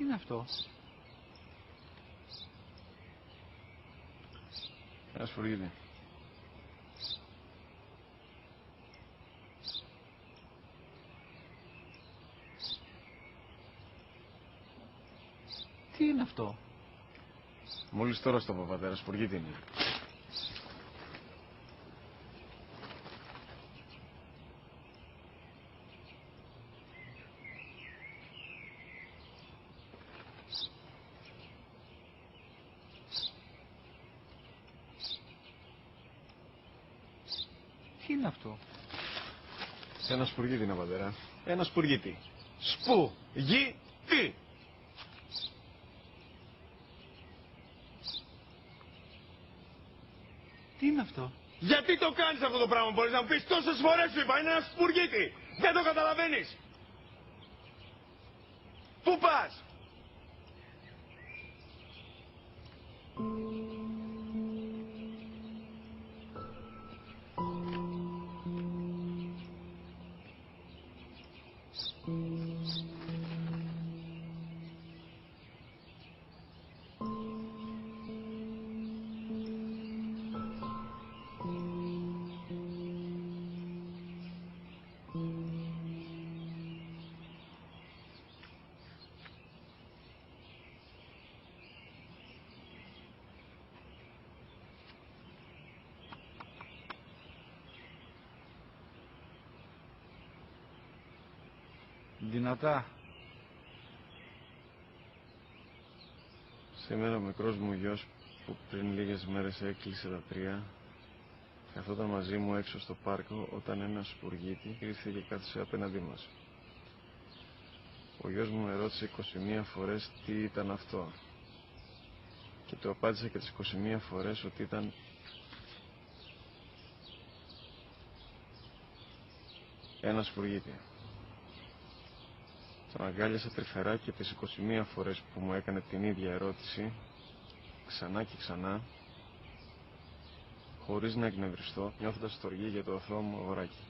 Τι είναι αυτό? Ένα σφουργίτη. Τι είναι αυτό? Μόλις τώρα στο πατέρα, σφουργίτη είναι. Τι είναι αυτό? Ένα σπουργίτη είναι, πατέρα. Ένα σπουργίτη. Σπου-γη-τι. Τι είναι αυτό? Γιατί το κάνεις αυτό το πράγμα, μπορείς να μου πεις? Τόσες φορές σου είπα, είναι ένα σπουργίτη. Δεν το καταλαβαίνεις. Πού πας? Δυνατά. Σήμερα ο μικρός μου γιος που πριν λίγες μέρες έκλεισε τα 3 καθόταν μαζί μου έξω στο πάρκο όταν ένα σπουργίτη ήρθε και κάθισε απέναντί μας. Ο γιος μου με ρώτησε 21 φορές τι ήταν αυτό και του απάντησα και τις 21 φορές ότι ήταν ένα σπουργίτη. Τον αγκάλιασα τρυφερά και τις 21 φορές που μου έκανε την ίδια ερώτηση, ξανά και ξανά, χωρίς να εκνευριστώ, νιώθοντας στοργή για το αθώο μου αγοράκι.